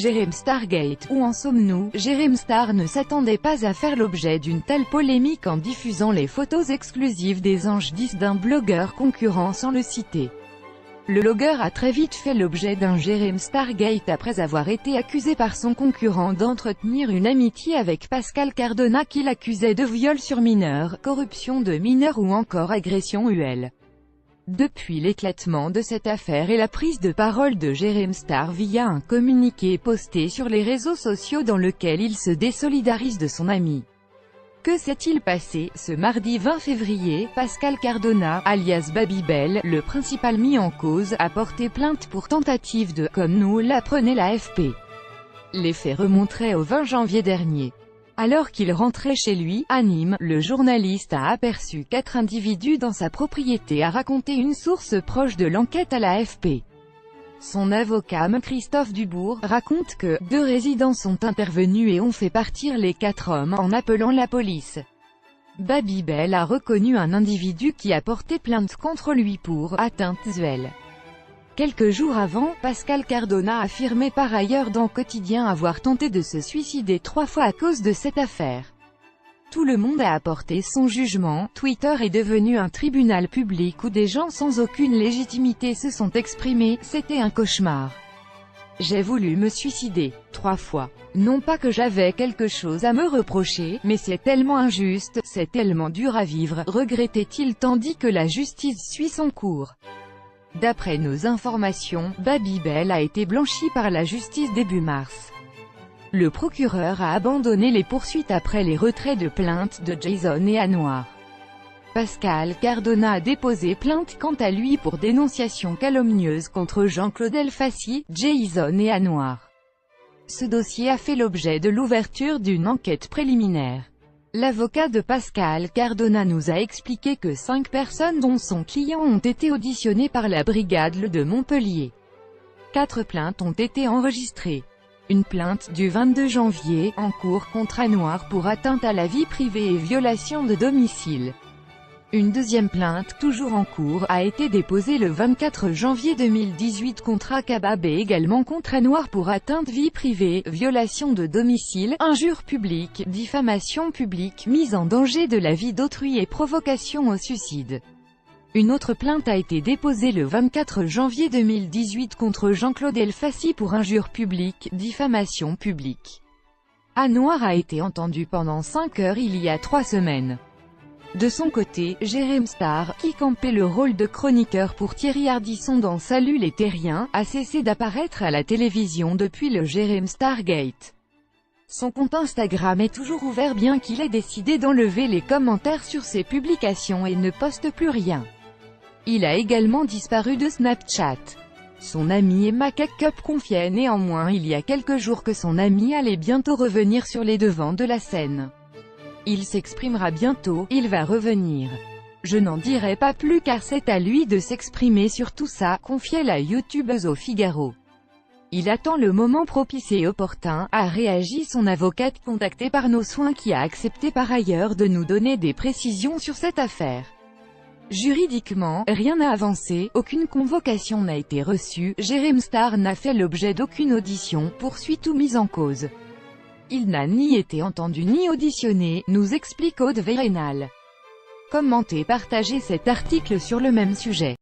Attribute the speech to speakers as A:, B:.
A: Jérém Stargate, où en sommes-nous? Jérém Star ne s'attendait pas à faire l'objet d'une telle polémique en diffusant les photos exclusives des anges 10 d'un blogueur concurrent sans le citer. Le blogueur a très vite fait l'objet d'un Jérém Stargate après avoir été accusé par son concurrent d'entretenir une amitié avec Pascal Cardona qui l'accusait de viol sur mineur, corruption de mineur ou encore agression UL. Depuis l'éclatement de cette affaire et la prise de parole de Jérém Star via un communiqué posté sur les réseaux sociaux dans lequel il se désolidarise de son ami. Que s'est-il passé? Ce mardi 20 février, Pascal Cardona, alias Babybel, le principal mis en cause, a porté plainte pour tentative de, comme nous l'apprenait l'AFP. Les faits remonteraient au 20 janvier dernier. Alors qu'il rentrait chez lui, à Nîmes, le journaliste a aperçu 4 individus dans sa propriété, a raconté une source proche de l'enquête à l'AFP. Son avocat, Christophe Dubourg, raconte que 2 résidents sont intervenus et ont fait partir les 4 hommes en appelant la police. Babybel a reconnu un individu qui a porté plainte contre lui pour atteinte sexuelle. Quelques jours avant, Pascal Cardona affirmait par ailleurs dans Quotidien avoir tenté de se suicider 3 fois à cause de cette affaire. Tout le monde a apporté son jugement. Twitter est devenu un tribunal public où des gens sans aucune légitimité se sont exprimés. C'était un cauchemar. J'ai voulu me suicider 3 fois. Non pas que j'avais quelque chose à me reprocher, mais c'est tellement injuste, c'est tellement dur à vivre, regrettait-il tandis que la justice suit son cours. D'après nos informations, Babybel a été blanchi par la justice début mars. Le procureur a abandonné les poursuites après les retraits de plainte de Jason et Anouar. Pascal Cardona a déposé plainte quant à lui pour dénonciation calomnieuse contre Jean-Claude Elfassi, Jason et Anouar. Ce dossier a fait l'objet de l'ouverture d'une enquête préliminaire. L'avocat de Pascal Cardona nous a expliqué que 5 personnes dont son client ont été auditionnées par la brigade de Montpellier. 4 plaintes ont été enregistrées. Une plainte, du 22 janvier, en cours contre Anouar pour atteinte à la vie privée et violation de domicile. Une deuxième plainte, toujours en cours, a été déposée le 24 janvier 2018 contre Akabab et également contre Anouar pour atteinte vie privée, violation de domicile, injure publique, diffamation publique, mise en danger de la vie d'autrui et provocation au suicide. Une autre plainte a été déposée le 24 janvier 2018 contre Jean-Claude Elfassi pour injure publique, diffamation publique. Anouar a été entendu pendant 5 heures il y a 3 semaines. De son côté, Jérém Star, qui campait le rôle de chroniqueur pour Thierry Ardisson dans Salut les Terriens, a cessé d'apparaître à la télévision depuis le Jérém Stargate. Son compte Instagram est toujours ouvert bien qu'il ait décidé d'enlever les commentaires sur ses publications et ne poste plus rien. Il a également disparu de Snapchat. Son ami Emma Cup confiait néanmoins il y a quelques jours que son ami allait bientôt revenir sur les devants de la scène. Il s'exprimera bientôt, il va revenir. Je n'en dirai pas plus car c'est à lui de s'exprimer sur tout ça, confiait la youtubeuse au Figaro. Il attend le moment propice et opportun, a réagi son avocate contactée par nos soins qui a accepté par ailleurs de nous donner des précisions sur cette affaire. Juridiquement, rien n'a avancé, aucune convocation n'a été reçue, Jérém Star n'a fait l'objet d'aucune audition, poursuite ou mise en cause. Il n'a ni été entendu ni auditionné, nous explique Aude Vérénal. Commentez, partagez cet article sur le même sujet.